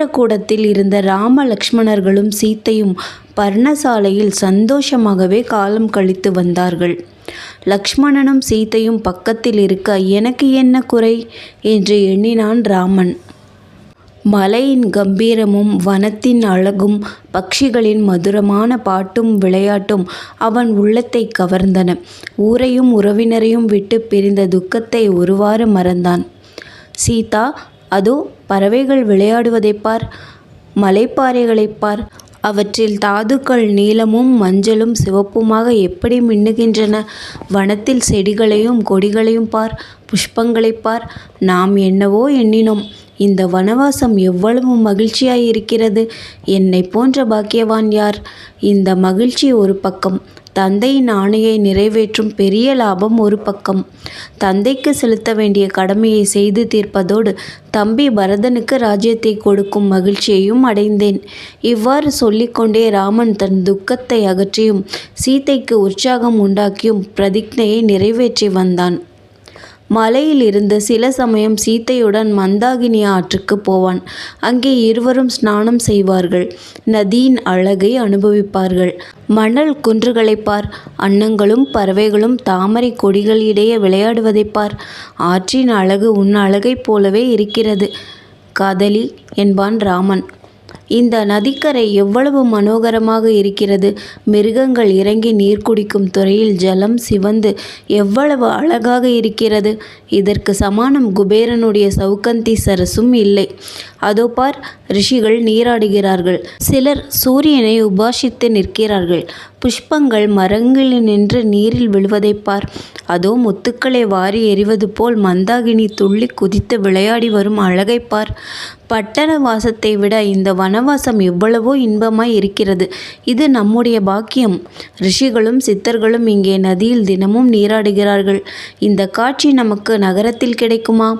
கூடத்தில் இருந்த ராம லக்ஷ்மணர்களும் சீத்தையும் பர்ணசாலையில் சந்தோஷமாகவே காலம் கழித்து வந்தார்கள். லக்ஷ்மணனும் சீத்தையும் பக்கத்தில் இருக்க எனக்கு என்ன குறை என்று எண்ணினான் ராமன். மலையின் கம்பீரமும் வனத்தின் அழகும் பட்சிகளின் மதுரமான பாட்டும் விளையாட்டும் அவன் உள்ளத்தை கவர்ந்தன. ஊரையும் உறவினரையும் விட்டு பிரிந்த துக்கத்தை ஒருவாறு மறந்தான். சீதா, அதோ பறவைகள் விளையாடுவதைப் பார், மலைப்பாறைகளைப் பார், அவற்றில் தாதுக்கள் நீலமும் மஞ்சளும் சிவப்புமாக எப்படி மின்னுகின்றன. வனத்தில் செடிகளையும் கொடிகளையும் பார், புஷ்பங்களைப் பார். நாம் என்னவோ எண்ணினோம், இந்த வனவாசம் எவ்வளவு மகிழ்ச்சியாயிருக்கிறது. என்னை போன்ற பாக்கியவான் யார்? இந்த மகிழ்ச்சி ஒரு பக்கம், தந்தையின் ஆணையை நிறைவேற்றும் பெரிய லாபம் ஒரு பக்கம். தந்தைக்கு செலுத்த வேண்டிய கடமையை செய்து தீர்ப்பதோடு தம்பி பரதனுக்கு ராஜ்யத்தை கொடுக்கும் மகிழ்ச்சியையும் அடைந்தேன். இவ்வாறு சொல்லிக்கொண்டே ராமன் தன் துக்கத்தை அகற்றியும் சீதைக்கு உற்சாகம் உண்டாக்கியும் பிரதிஜையை நிறைவேற்றி வந்தான். மலையில் இருந்து சில சமயம் சீத்தையுடன் மந்தாகினி ஆற்றுக்கு போவான். அங்கே இருவரும் ஸ்நானம் செய்வார்கள். நதியின் அழகை அனுபவிப்பார்கள். மணல் குன்றுகளைப் பார், அன்னங்களும் பறவைகளும் தாமரை கொடிகளிடையே விளையாடுவதைப் பார். ஆற்றின் அழகு உன் அழகைப் போலவே இருக்கிறது காதலி என்பான் ராமன். இந்த நதிக்கரை எவ்வளவு மனோகரமாக இருக்கிறது. மிருகங்கள் இறங்கி நீர் குடிக்கும் துறையில் ஜலம் சிவந்து எவ்வளவு அழகாக இருக்கிறது. இதற்கு சமானம் குபேரனுடைய சவுக்கந்தி சரசும் இல்லை. அதோ பார், ரிஷிகள் நீராடுகிறார்கள். சிலர் சூரியனை உபாசித்து நிற்கிறார்கள். புஷ்பங்கள் மரங்களில் நின்று நீரில் விழுவதைப் பார். அதோ முத்துக்களை வாரி எறிவது போல் மந்தாகினி துள்ளி குதித்து விளையாடி வரும் அழகைப் பார். பட்டண வாசத்தை விட இந்த வனவாசம் எவ்வளவோ இன்பமாய் இருக்கிறது. இது நம்முடைய பாக்கியம். ரிஷிகளும் சித்தர்களும் இங்கே நதியில் தினமும் நீராடுகிறார்கள். இந்த காட்சி நமக்கு நகரத்தில் கிடைக்குமா?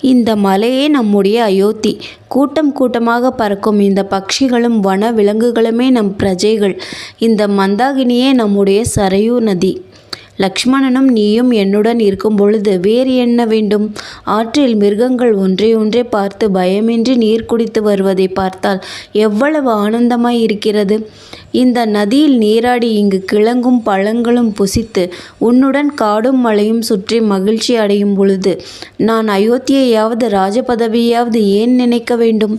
இந்த மலையே நம்முடைய அயோத்தி. கூட்டம் கூட்டமாக பறக்கும் இந்த பட்சிகளும் வன விலங்குகளுமே நம் பிரஜைகள். இந்த மந்தாகினியே நம்முடைய சரையூ நதி. லக்ஷ்மணனும் நீயும் என்னுடன் இருக்கும் பொழுது வேறு என்ன வேண்டும்? ஆற்றில் மிருகங்கள் ஒன்றை பார்த்து பயமின்றி நீர் குடித்து வருவதை பார்த்தால் எவ்வளவு ஆனந்தமாய் இருக்கிறது. இந்த நதியில் நீராடி இங்கு கிழங்கும் பழங்களும் புசித்து உன்னுடன் காடும் மலையும் சுற்றி மகிழ்ச்சி அடையும் பொழுது நான் அயோத்தியையாவது ராஜபதவியாவது ஏன் நினைக்க வேண்டும்?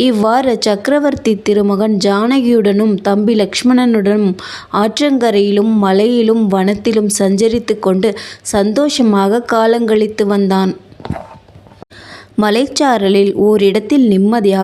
இவ்வாறு சக்கரவர்த்தி திருமகன் ஜானகியுடனும் தம்பி லக்ஷ்மணனுடனும் ஆற்றங்கரையிலும் மலையிலும் வனத்திலும் சஞ்சரித்து கொண்டு சந்தோஷமாக காலங்கழித்து வந்தான். மலைச்சாரலில் ஓரிடத்தில் நிம்மதியாக